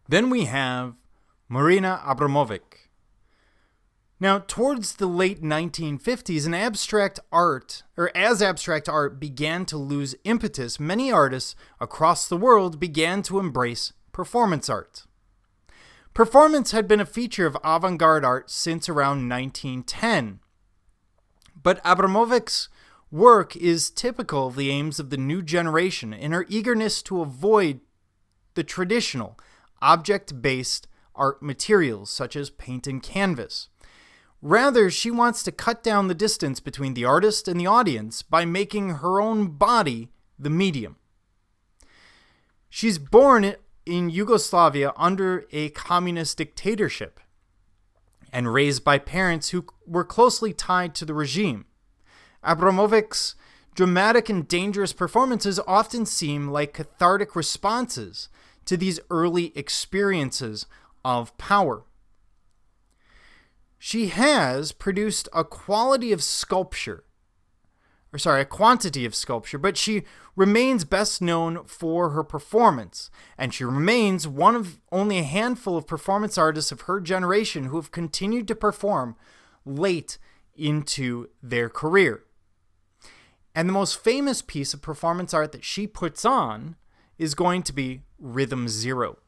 Then we have Marina Abramovic. Now, towards the late 1950s, as abstract art began to lose impetus, many artists across the world began to embrace performance art. Performance had been a feature of avant-garde art since around 1910. But Abramovic's work is typical of the aims of the new generation in her eagerness to avoid the traditional, object-based art materials such as paint and canvas. Rather, she wants to cut down the distance between the artist and the audience by making her own body the medium. She's born in Yugoslavia under a communist dictatorship and raised by parents who were closely tied to the regime. Abramovic's dramatic and dangerous performances often seem like cathartic responses to these early experiences of power. She has produced a quantity of sculpture, but she remains best known for her performance, and she remains one of only a handful of performance artists of her generation who have continued to perform late into their career. And the most famous piece of performance art that she puts on is going to be Rhythm 0.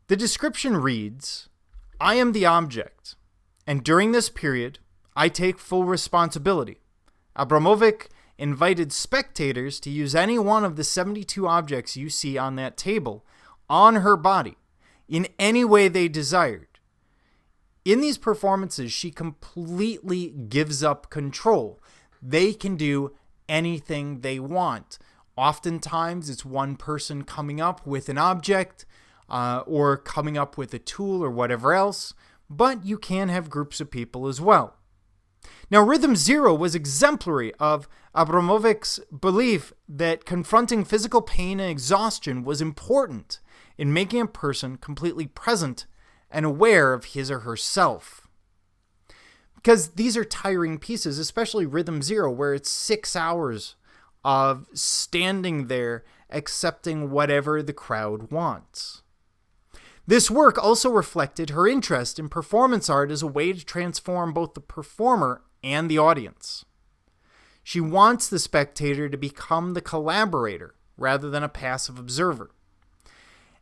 The description reads, "I am the object, and during this period, I take full responsibility." Abramovic invited spectators to use any one of the 72 objects you see on that table on her body in any way they desired. In these performances, she completely gives up control. They can do anything they want. Oftentimes, it's one person coming up with an object or coming up with a tool or whatever else, but you can have groups of people as well. Now, Rhythm 0 was exemplary of Abramovic's belief that confronting physical pain and exhaustion was important in making a person completely present and aware of his or herself. Because these are tiring pieces, especially Rhythm 0, where it's 6 hours of standing there accepting whatever the crowd wants. This work also reflected her interest in performance art as a way to transform both the performer and the audience. She wants the spectator to become the collaborator rather than a passive observer.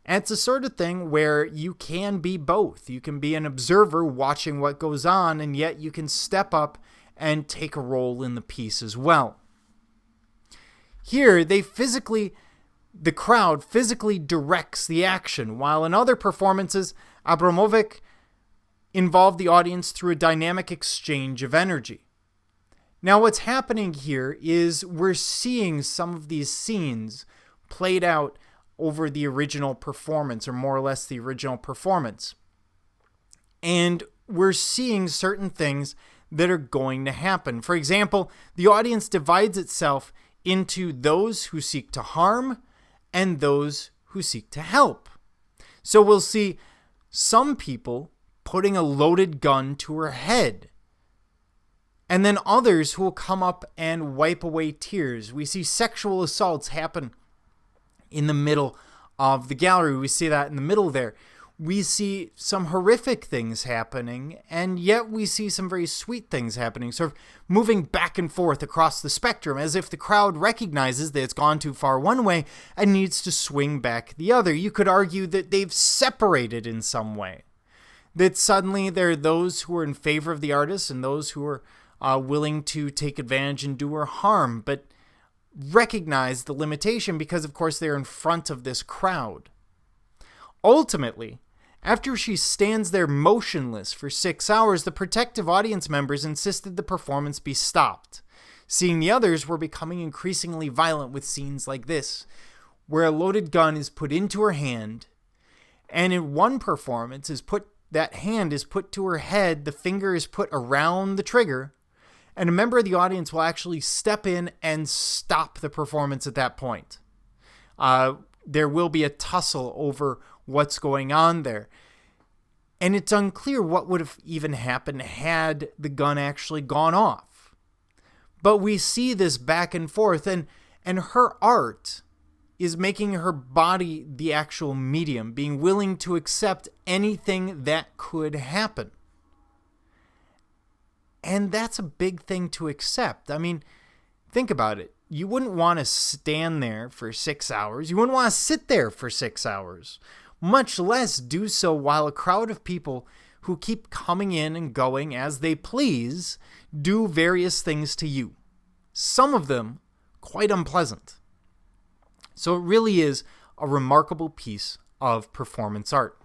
And it's the sort of thing where you can be both. You can be an observer watching what goes on, and yet you can step up and take a role in the piece as well. Here, the crowd physically directs the action, while in other performances, Abramovic involved the audience through a dynamic exchange of energy. Now, what's happening here is we're seeing some of these scenes played out over the original performance, or more or less the original performance. And we're seeing certain things that are going to happen. For example, the audience divides itself into those who seek to harm and those who seek to help. So we'll see some people putting a loaded gun to her head, and then others who will come up and wipe away tears. We see sexual assaults happen in the middle of the gallery. We see that in the middle there. We see some horrific things happening, and yet we see some very sweet things happening, sort of moving back and forth across the spectrum, as if the crowd recognizes that it's gone too far one way and needs to swing back the other. You could argue that they've separated in some way, that suddenly there are those who are in favor of the artist and those who are willing to take advantage and do her harm, but recognize the limitation because, of course, they're in front of this crowd. Ultimately, after she stands there motionless for 6 hours, the protective audience members insisted the performance be stopped. Seeing the others were becoming increasingly violent with scenes like this, where a loaded gun is put into her hand, and in one performance that hand is put to her head, the finger is put around the trigger, and a member of the audience will actually step in and stop the performance at that point. There will be a tussle over what's going on there. And it's unclear what would have even happened had the gun actually gone off. But we see this back and forth, and her art is making her body the actual medium, being willing to accept anything that could happen. And that's a big thing to accept. I mean, think about it. You wouldn't want to stand there for 6 hours. You wouldn't want to sit there for 6 hours, much less do so while a crowd of people who keep coming in and going as they please do various things to you. Some of them quite unpleasant. So it really is a remarkable piece of performance art.